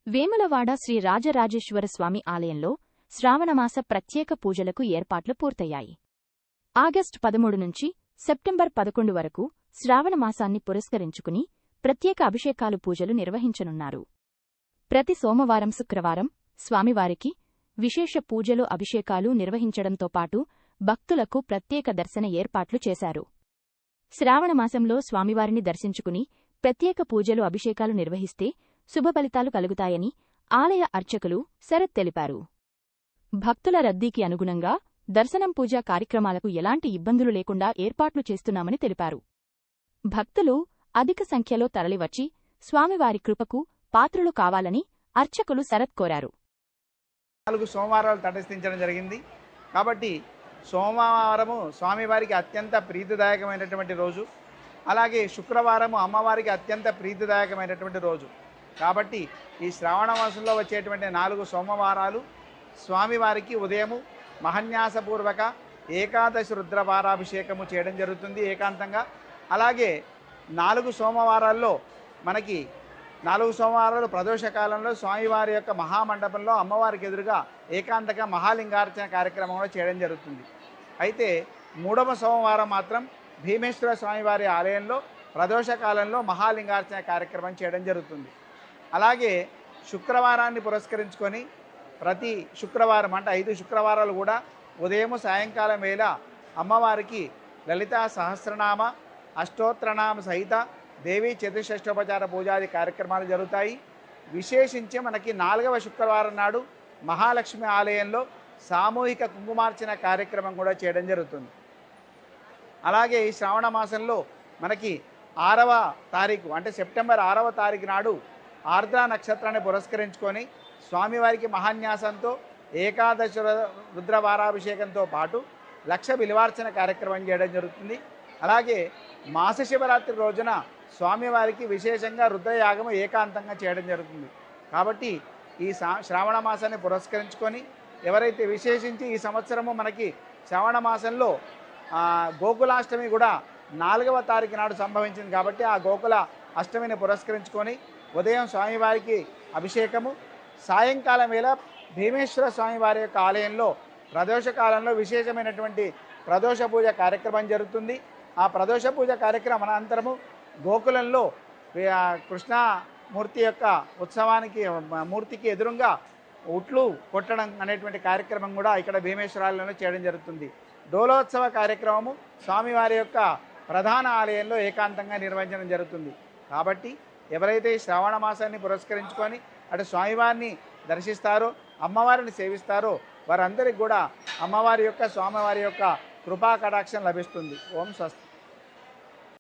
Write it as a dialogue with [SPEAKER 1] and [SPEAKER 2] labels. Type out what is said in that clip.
[SPEAKER 1] వేములవాడ శ్రీ రాజరాజేశ్వర స్వామి ఆలయంలో శ్రావణమాస ప్రత్యేక పూజలకు ఏర్పాట్లు పూర్తయ్యాయి. ఆగస్టు 13 నుంచి సెప్టెంబర్ 11 వరకు శ్రావణమాసాన్ని పురస్కరించుకుని ప్రత్యేక అభిషేకాలు పూజలు నిర్వహించనున్నారు. ప్రతి సోమవారం శుక్రవారం స్వామివారికి విశేష పూజలు అభిషేకాలు నిర్వహించడంతో పాటు భక్తులకు ప్రత్యేక దర్శన ఏర్పాట్లు చేశారు. శ్రావణమాసంలో స్వామివారిని దర్శించుకుని ప్రత్యేక పూజలు అభిషేకాలు నిర్వహిస్తే శుభఫలితాలు కలుగుతాయని ఆలయ అర్చకులు శరత్ తెలిపారు. భక్తుల రద్దీకి అనుగుణంగా దర్శనం పూజా కార్యక్రమాలకు ఎలాంటి ఇబ్బందులు లేకుండా ఏర్పాట్లు చేస్తున్నామని తెలిపారు. భక్తులు అధిక సంఖ్యలో తరలివచ్చి స్వామివారి కృపకు పాత్రులు కావాలని అర్చకులు శరత్ కోరారు.
[SPEAKER 2] 4 సోమవారాలు తటస్థించడం జరిగింది కాబట్టి సోమవారము స్వామివారికి అత్యంత ప్రీతిదాయకమైనటువంటి రోజు, అలాగే శుక్రవారము అమ్మవారికి అత్యంత ప్రీతిదాయకమైనటువంటి రోజు. కాబట్టి ఈ శ్రావణ మాసంలో వచ్చేటువంటి 4 సోమవారాలు స్వామివారికి ఉదయము మహన్యాసపూర్వక ఏకాదశి రుద్రవారాభిషేకము చేయడం జరుగుతుంది ఏకాంతంగా. అలాగే 4 సోమవారాల్లో మనకి 4 సోమవారాలు ప్రదోషకాలంలో స్వామివారి యొక్క మహామండపంలో అమ్మవారికి ఎదురుగా ఏకాంతక మహాలింగార్చన కార్యక్రమం కూడా చేయడం జరుగుతుంది. అయితే 3వ సోమవారం మాత్రం భీమేశ్వర స్వామివారి ఆలయంలో ప్రదోషకాలంలో మహాలింగార్చన కార్యక్రమం చేయడం జరుగుతుంది. అలాగే శుక్రవారాన్ని పురస్కరించుకొని ప్రతి శుక్రవారం అంటే 5 శుక్రవారాలు కూడా ఉదయం సాయంకాలం వేళ అమ్మవారికి లలితా సహస్రనామ అష్టోత్తరనామ సహిత దేవీ చతుషష్ఠోపచార పూజాది కార్యక్రమాలు జరుగుతాయి. విశేషించి మనకి 4వ శుక్రవారం నాడు మహాలక్ష్మి ఆలయంలో సామూహిక కుంకుమార్చన కార్యక్రమం కూడా చేయడం జరుగుతుంది. అలాగే ఈ శ్రావణ మాసంలో మనకి 6వ తారీఖు అంటే సెప్టెంబర్ 6వ తారీఖు నాడు ఆర్ద్ర నక్షత్రాన్ని పురస్కరించుకొని స్వామివారికి మహాన్యాసంతో ఏకాదశి రుద్రవారాభిషేకంతో పాటు 1,00,000 బిల్వార్చన కార్యక్రమం చేయడం జరుగుతుంది. అలాగే మాస శివరాత్రి రోజున స్వామివారికి విశేషంగా రుద్రయాగము ఏకాంతంగా చేయడం జరుగుతుంది. కాబట్టి ఈ శ్రావణ మాసాన్ని పురస్కరించుకొని ఎవరైతే విశేషించి ఈ సంవత్సరము మనకి శ్రావణ మాసంలో గోకులాష్టమి కూడా 4వ తారీఖు నాడు సంభవించింది. కాబట్టి ఆ గోకుల అష్టమిని పురస్కరించుకొని ఉదయం స్వామివారికి అభిషేకము, సాయంకాలం వేళ భీమేశ్వర స్వామివారి యొక్క ఆలయంలో ప్రదోషకాలంలో విశేషమైనటువంటి ప్రదోష పూజ కార్యక్రమం జరుగుతుంది. ఆ ప్రదోష పూజ కార్యక్రమం అనంతరము గోకులంలో కృష్ణమూర్తి యొక్క ఉత్సవానికి మూర్తికి ఎదురుగా ఉట్లు కొట్టడం అనేటువంటి కార్యక్రమం కూడా ఇక్కడ భీమేశ్వరాలయంలో చేయడం జరుగుతుంది. డోలోత్సవ కార్యక్రమము స్వామివారి యొక్క ప్రధాన ఆలయంలో ఏకాంతంగా నిర్వహించడం జరుగుతుంది. కాబట్టి ఎవరైతే శ్రావణ మాసాన్ని పురస్కరించుకొని అటు స్వామివారిని దర్శిస్తారో అమ్మవారిని సేవిస్తారో వారందరికీ కూడా అమ్మవారి యొక్క స్వామివారి యొక్క కృపా కటాక్షం లభిస్తుంది. ఓం స్వస్తి.